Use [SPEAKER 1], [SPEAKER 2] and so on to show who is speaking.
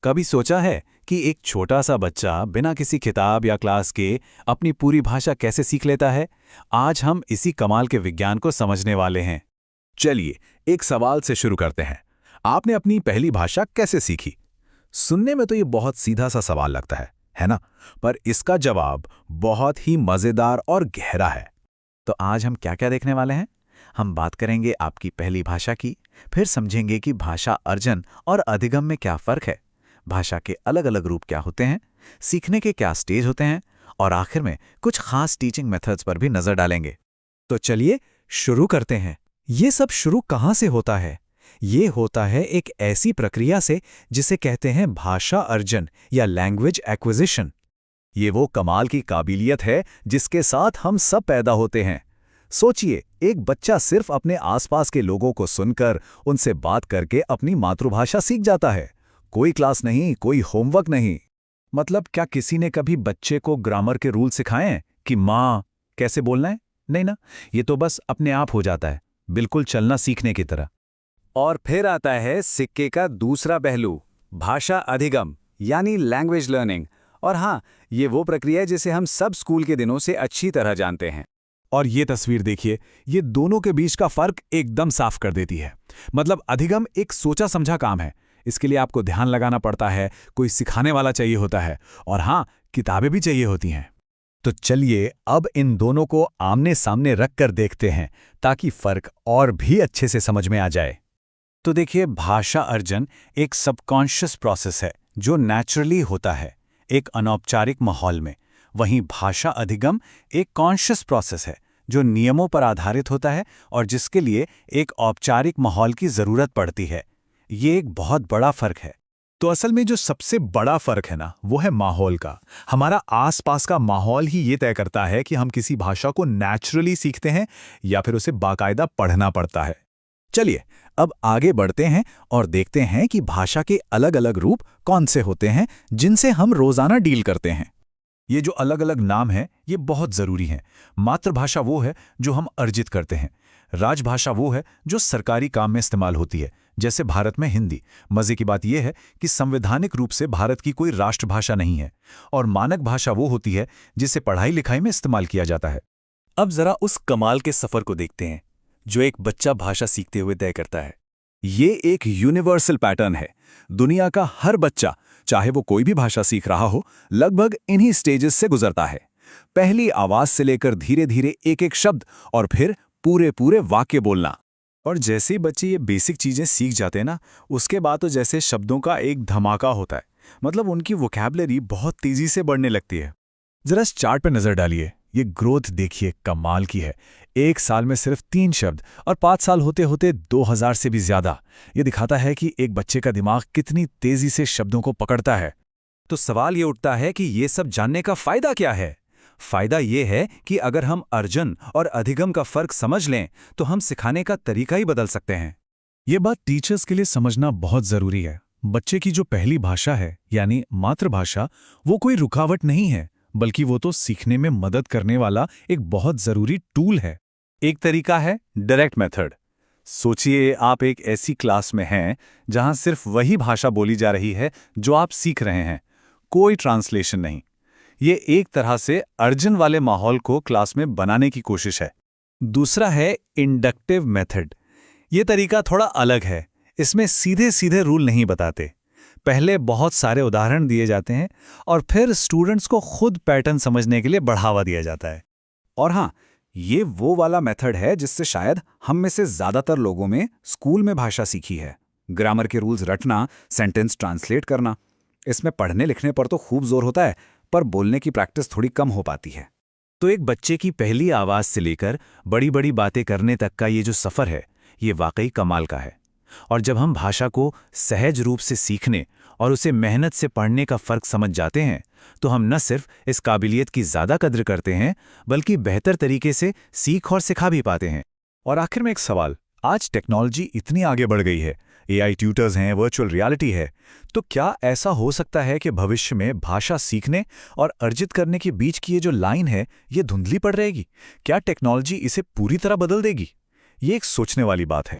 [SPEAKER 1] कभी सोचा है कि एक छोटा सा बच्चा बिना किसी किताब या क्लास के अपनी पूरी भाषा कैसे सीख लेता है? आज हम इसी कमाल के विज्ञान को समझने वाले हैं।
[SPEAKER 2] चलिए, एक सवाल से शुरू करते हैं। आपने अपनी पहली भाषा कैसे सीखी? सुनने में तो ये बहुत सीधा सा सवाल लगता है ना? पर इसका जवाब बहुत ही मजेदार और गहरा है।
[SPEAKER 1] तो आज हम क्या क्या देखने वाले हैं? हम बात करेंगे आपकी पहली भाषा की, फिर समझेंगे कि भाषा अर्जन और अधिगम में क्या फर्क है, भाषा के अलग अलग रूप क्या होते हैं, सीखने के क्या स्टेज होते हैं, और आखिर में कुछ खास टीचिंग मेथड्स पर भी नजर डालेंगे।
[SPEAKER 3] तो चलिए शुरू करते हैं। ये सब शुरू कहाँ से होता है? ये होता है एक ऐसी प्रक्रिया से जिसे कहते हैं भाषा अर्जन या लैंग्वेज एक्विजिशन।
[SPEAKER 2] ये वो कमाल की काबिलियत है जिसके साथ हम सब पैदा होते हैं। सोचिए, एक बच्चा सिर्फ अपने आसपास के लोगों को सुनकर, उनसे बात करके अपनी मातृभाषा सीख जाता है। कोई क्लास नहीं, कोई होमवर्क नहीं।
[SPEAKER 3] मतलब क्या किसी ने कभी बच्चे को ग्रामर के रूल सिखाए हैं कि माँ कैसे बोलना है? नहीं ना, ये तो बस अपने आप हो जाता है, बिल्कुल चलना सीखने की तरह।
[SPEAKER 4] और फिर आता है सिक्के का दूसरा पहलू, भाषा अधिगम यानी लैंग्वेज लर्निंग। और हाँ, ये वो प्रक्रिया है जिसे हम सब स्कूल के दिनों से अच्छी तरह जानते हैं।
[SPEAKER 3] और ये तस्वीर देखिए, ये दोनों के बीच का फर्क एकदम साफ कर देती है। मतलब अधिगम एक सोचा समझा काम है, इसके लिए आपको ध्यान लगाना पड़ता है, कोई सिखाने वाला चाहिए होता है, और हाँ, किताबें भी चाहिए होती हैं।
[SPEAKER 2] तो चलिए अब इन दोनों को आमने सामने रख कर देखते हैं, ताकि फर्क और भी अच्छे से समझ में आ जाए।
[SPEAKER 1] तो देखिए, भाषा अर्जन एक सबकॉन्शियस प्रोसेस है जो नेचुरली होता है एक अनौपचारिक माहौल में। वहीं भाषा अधिगम एक कॉन्शियस प्रोसेस है जो नियमों पर आधारित होता है और जिसके लिए एक औपचारिक माहौल की जरूरत पड़ती है। ये एक बहुत बड़ा फर्क है।
[SPEAKER 2] तो असल में जो सबसे बड़ा फर्क है ना, वो है माहौल का। हमारा आसपास का माहौल ही ये तय करता है कि हम किसी भाषा को नेचुरली सीखते हैं या फिर उसे बाकायदा पढ़ना पड़ता है। चलिए अब आगे बढ़ते हैं और देखते हैं कि भाषा के अलग अलग रूप कौन से होते हैं जिनसे हम रोजाना डील करते हैं। ये जो अलग अलग नाम हैं, ये बहुत जरूरी हैं। मातृभाषा वो है जो हम अर्जित करते हैं। राजभाषा वो है जो सरकारी काम में इस्तेमाल होती है, जैसे भारत में हिंदी। मजे की बात यह है कि संवैधानिक रूप से भारत की कोई राष्ट्रभाषा नहीं है। और मानक भाषा वो होती है जिसे पढ़ाई लिखाई में इस्तेमाल किया जाता है।
[SPEAKER 3] अब जरा उस कमाल के सफर को देखते हैं जो एक बच्चा भाषा सीखते हुए तय करता है।
[SPEAKER 2] ये एक यूनिवर्सल पैटर्न है। दुनिया का हर बच्चा, चाहे वो कोई भी भाषा सीख रहा हो, लगभग इन्हीं स्टेजेस से गुजरता है। पहली आवाज से लेकर धीरे धीरे एक एक शब्द और फिर पूरे पूरे वाक्य बोलना।
[SPEAKER 3] और जैसे ही बच्चे ये बेसिक चीजें सीख जाते हैं ना, उसके बाद तो जैसे शब्दों का एक धमाका होता है। मतलब उनकी वोकैबुलरी बहुत तेजी से बढ़ने लगती है। जरा इस चार्ट पर नजर डालिए, ये ग्रोथ देखिए, कमाल की है। एक साल में सिर्फ 3 शब्द और 5 साल होते होते 2000 से भी ज्यादा। ये दिखाता है कि एक बच्चे का दिमाग कितनी तेजी से शब्दों को पकड़ता है।
[SPEAKER 4] तो सवाल ये उठता है कि ये सब जानने का फायदा क्या है? फायदा ये है कि अगर हम अर्जन और अधिगम का फर्क समझ लें तो हम सिखाने का तरीका ही बदल सकते हैं।
[SPEAKER 3] ये बात टीचर्स के लिए समझना बहुत जरूरी है। बच्चे की जो पहली भाषा है यानी मातृभाषा, वो कोई रुकावट नहीं है, बल्कि वो तो सीखने में मदद करने वाला एक बहुत जरूरी टूल है।
[SPEAKER 1] एक तरीका है डायरेक्ट मेथड। सोचिए, आप एक ऐसी क्लास में हैं जहां सिर्फ वही भाषा बोली जा रही है जो आप सीख रहे हैं, कोई ट्रांसलेशन नहीं। ये एक तरह से अर्जन वाले माहौल को क्लास में बनाने की कोशिश है। दूसरा है इंडक्टिव मेथड। ये तरीका थोड़ा अलग है। इसमें सीधे सीधे रूल नहीं बताते। पहले बहुत सारे उदाहरण दिए जाते हैं और फिर स्टूडेंट्स को खुद पैटर्न समझने के लिए बढ़ावा दिया जाता है।
[SPEAKER 4] और हाँ, ये वो वाला मेथड है जिससे शायद हम में से ज्यादातर लोगों में स्कूल में भाषा सीखी है। ग्रामर के रूल्स रटना, सेंटेंस ट्रांसलेट करना, इसमें पढ़ने लिखने पर तो खूब जोर होता है, पर बोलने की प्रैक्टिस थोड़ी कम हो पाती है।
[SPEAKER 1] तो एक बच्चे की पहली आवाज से लेकर बड़ी बड़ी बातें करने तक का ये जो सफर है, ये वाकई कमाल का है। और जब हम भाषा को सहज रूप से सीखने और उसे मेहनत से पढ़ने का फर्क समझ जाते हैं, तो हम न सिर्फ इस काबिलियत की ज्यादा कद्र करते हैं, बल्कि बेहतर तरीके से सीख और सिखा भी पाते हैं।
[SPEAKER 2] और आखिर में एक सवाल, आज टेक्नोलॉजी इतनी आगे बढ़ गई है, AI ट्यूटर्स हैं, वर्चुअल रियलिटी है, तो क्या ऐसा हो सकता है कि भविष्य में भाषा सीखने और अर्जित करने के बीच की ये जो लाइन है, ये धुंधली पड़ रहेगी? क्या टेक्नोलॉजी इसे पूरी तरह बदल देगी? ये एक सोचने वाली बात है।